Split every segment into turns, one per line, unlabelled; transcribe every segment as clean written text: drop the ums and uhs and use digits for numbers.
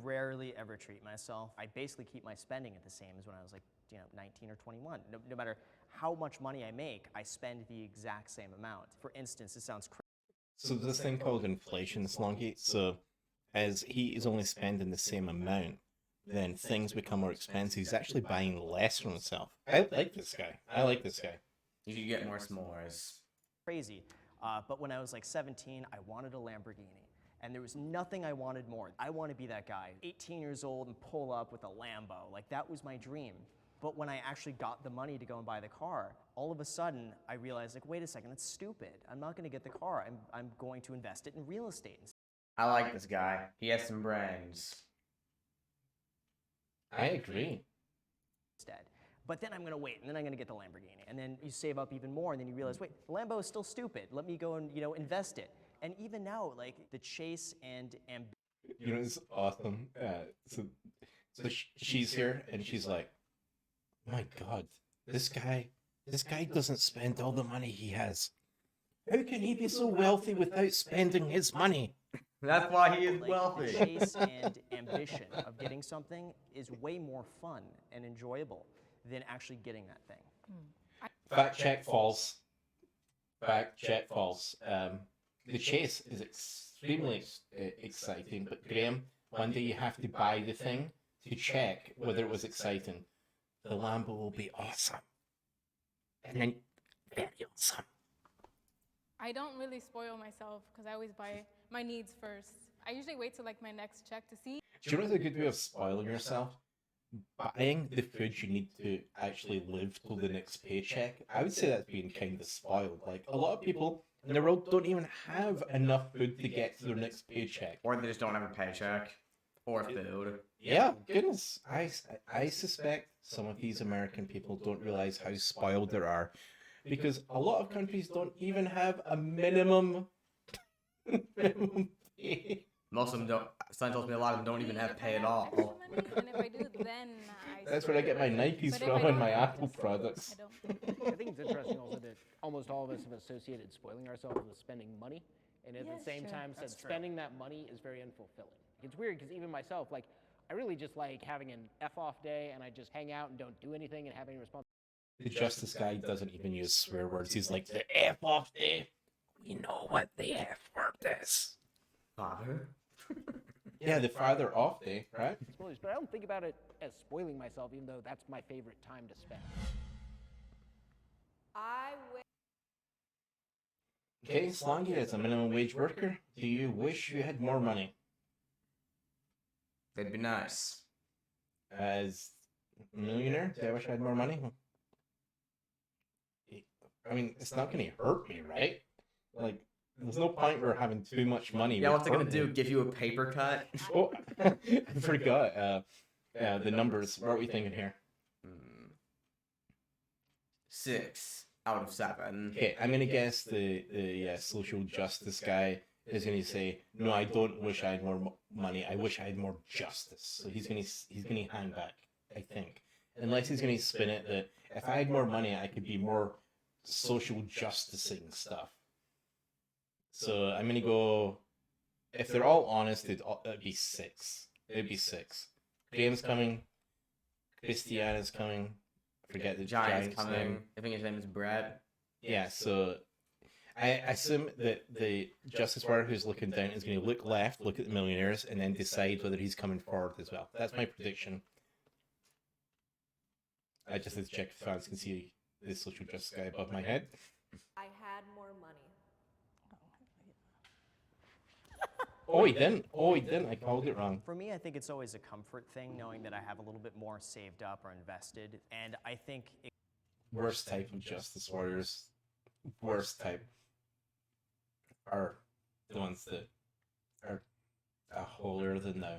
rarely ever treat myself. I basically keep my spending at the same as when I was like, 19 or 21. No matter how much money I make, I spend the exact same amount. For instance, this sounds crazy.
So this thing called inflation, Slongi. So as he is only spending the same amount, then things become more expensive. He's actually buying less for himself. I like this guy. I like this guy.
You should get more s'mores.
Crazy. But when I was like 17, I wanted a Lamborghini. And there was nothing I wanted more. I want to be that guy, 18 years old and pull up with a Lambo. Like, that was my dream. But when I actually got the money to go and buy the car, all of a sudden I realized, like, wait a second, that's stupid. I'm not going to get the car. I'm going to invest it in real estate.
I like this guy. He has some brains.
I agree.
Instead. But then I'm going to wait, and then I'm going to get the Lamborghini. And then you save up even more, and then you realize, wait, the Lambo is still stupid. Let me go and, invest it. And even now, like, the chase and ambition.
It's awesome. So she's here, and she's like, my God, this guy doesn't spend all the money he has. How can he be so wealthy without spending his money?
That's why he is wealthy.
The chase and ambition of getting something is way more fun and enjoyable than actually getting that thing.
Fact check false. Fact check false. The chase is extremely exciting, but Graham, one day you have to buy the thing to check whether it was exciting. The Lambo will be awesome. And then very awesome.
I don't really spoil myself because I always buy my needs first. I usually wait till like my next check to see.
Do you know what's a good way of spoiling yourself? Buying the food you need to actually live till the next paycheck. I would say that's being kind of spoiled. Like, a lot of people in the world don't even have enough food to get to their next paycheck.
Or they just don't have a paycheck. Or food.
Yeah, goodness. I suspect some of these American people don't realize how spoiled they are, because a lot of countries don't even have a minimum pay.
Most of them don't. Son tells me a lot of them don't even have pay at all.
And if I do, then
That's where I get my Nikes from and my Apple products.
I think it's interesting also that almost all of us have associated spoiling ourselves with spending money, and at the same time said spending that money is very unfulfilling. It's weird because even myself, like, I really just like having an F-off day and I just hang out and don't do anything and have any responsibility.
The Justice guy doesn't even use swear words. He's like, the F-off day. We know what the F word is.
Father?
Yeah, the father off day, right?
But I don't think about it as spoiling myself, even though that's my favorite time to spend.
Okay, Slongi, as a minimum wage worker, do you wish you had more money?
That'd be nice.
As a millionaire, do I wish I had more money? I mean, it's not going to hurt me, right? Like, there's no point where having too much money.
Yeah, what's it going to do? Give you a paper cut?
Oh, I forgot. The numbers. What are we thinking here?
6 out of 7.
Okay, I'm going to guess the social justice guy is going to say, no, I don't wish I had more money. I wish I had more justice. So he's going to hang back, I think. Unless he's going to spin it that if I had more money, I could be more social justicing stuff. So I'm going to go, if they're all honest, it'd be 6. It'd be 6. Graham's coming. Christiana's coming. Forget the Giant's
coming.
name.
I think his name is Brett.
Yeah, so I assume that the justice warrior who's looking down is going to look left, look at the millionaires, and then decide whether he's coming forward as well. That's my prediction. I just need to check if fans can see the social justice guy above my head.
I had more money.
Oh, he didn't. Oh, he didn't. I called it wrong.
For me, I think it's always a comfort thing knowing that I have a little bit more saved up or invested. And I think
Worst type of justice warriors, worst type, are the ones that are holier than thou.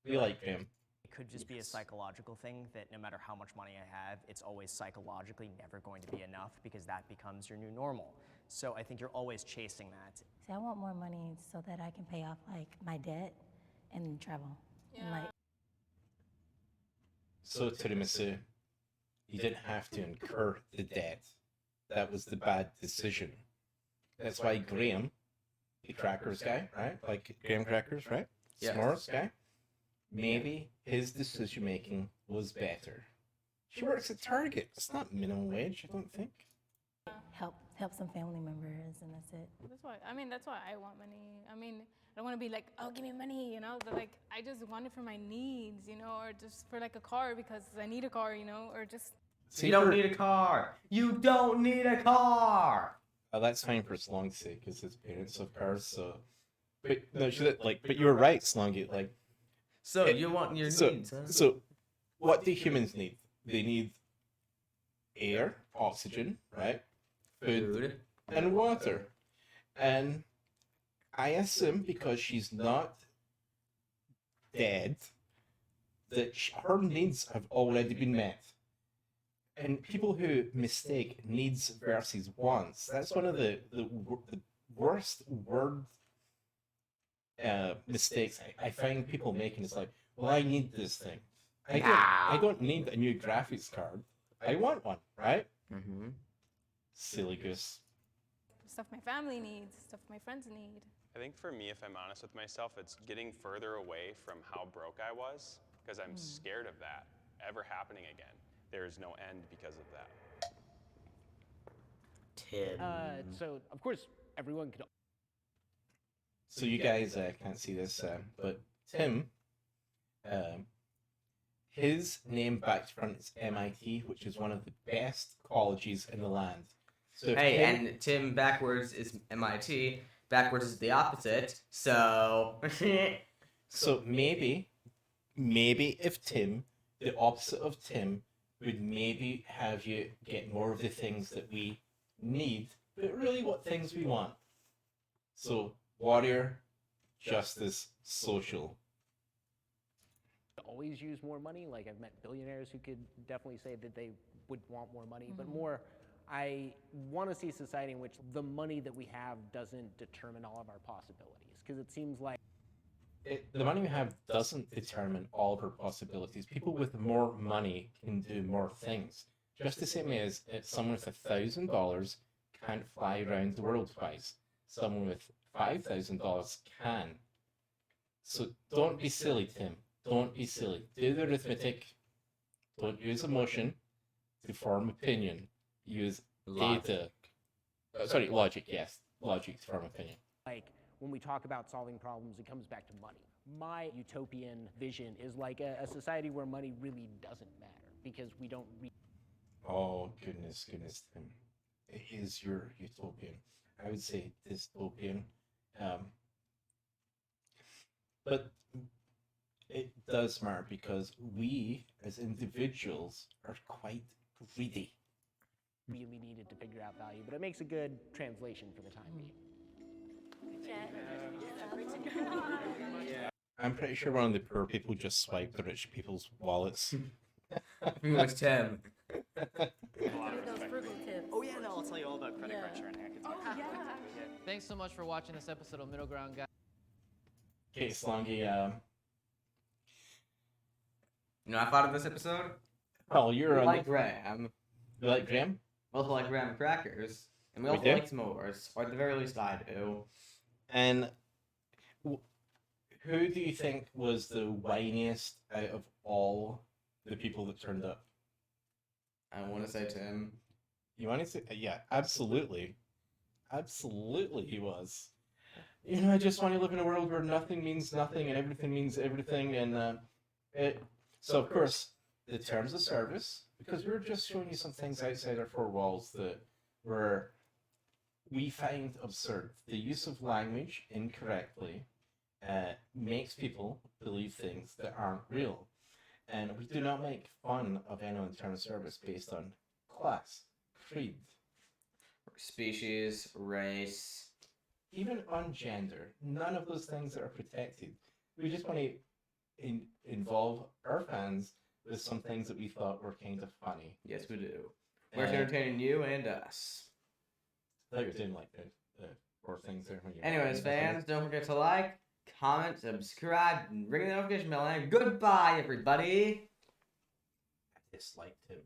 We like him.
it could just be a psychological thing that no matter how much money I have, it's always psychologically never going to be enough because that becomes your new normal. So I think you're always chasing that.
See, I want more money so that I can pay off like my debt and travel.
Yeah.
And, like,
So, Tiramisu, you didn't have to incur the debt. That was the bad decision. That's why Graham, the crackers guy, right? Like Graham crackers, right?
Yes.
S'mores guy. maybe his decision making was better. She works at Target. It's not minimum wage, I don't think.
Help some family members, and that's it.
That's why I want money. I don't want to be like, oh, give me money, you know? But like, I just want it for my needs, you know, or just for like a car because I need a car, you know, or just.
You don't need a car. You don't need a car.
That's fine for Slong's sake, because his parents have cars. So, but no, but you were right, Slongi. Like,
So you want your needs, huh?
So, what do humans need? They need air, oxygen, right? Food, and water. And I assume because she's not dead, that her needs have already been met. And people who mistake needs versus wants, that's one of the worst word mistakes I find people making. It's like, well, I need this thing. I don't need a new graphics card. I want one, right?
Mm-hmm.
Silly goose.
Stuff my family needs, stuff my friends need.
I think for me, if I'm honest with myself, it's getting further away from how broke I was, because I'm scared of that ever happening again. There is no end because of that.
Tim.
So, of course, everyone could.
So you guys can't see this, but Tim, his name back to front is MIT, which is one of the best colleges in the land. So
Hey, and Tim backwards is MIT. Backwards is the opposite. So.
So maybe if Tim, the opposite of Tim, would maybe have you get more of the things that we need, but really what things we want. So warrior, justice, social.
Always use more money. Like, I've met billionaires who could definitely say that they would want more money, but more, I want to see a society in which the money that we have doesn't determine all of our possibilities, because it seems like
The money we have doesn't determine all of our possibilities. People with more money can do more things. Just the same way as someone with $1,000 can't fly around the world twice. Someone with $5,000 can. So don't be silly, Tim. Don't be silly. Do the arithmetic. Don't use emotion to form opinion. Use data. Logic, yes. Logic to form opinion.
like when we talk about solving problems, it comes back to money. My utopian vision is like a society where money really doesn't matter because we don't.
Oh, goodness, Tim. It is your utopian. I would say dystopian. But it does matter because we, as individuals, are quite greedy.
Really needed to figure out value, but it makes a good translation for the time being.
I'm pretty sure one of the poor people just swiped the rich people's wallets.
It was Tim.
Oh yeah, no, I'll tell you all about credit crunch right now.
Oh yeah.
Thanks so much for watching this episode of Middle Ground, guys.
Okay, Slongi,
You know, I thought of this episode.
well, you're on
like Graham.
You like Graham?
We also like graham crackers, and we
We
also
do?
like s'mores, or at the very least, I do.
And who do you think was the whiniest out of all the people that turned up?
I want to say Tim.
You want to say? Yeah, absolutely. Absolutely, he was. You know, I just want to live in a world where nothing means nothing and everything means everything. And so, of course, the terms of service, because we're just showing you some things outside our four walls that we find absurd. The use of language incorrectly makes people believe things that aren't real. And we do not make fun of anyone in terms of service based on class, creed,
Species, race.
even on gender. None of those things that are protected. We just want to involve our fans with some things that we thought were kind of funny.
Yes, we do. We're entertaining you and us.
I thought you were doing like the four things there. When you
Anyways, fans, don't forget to like, comment, subscribe, and ring the notification bell. And goodbye, everybody.
I disliked him.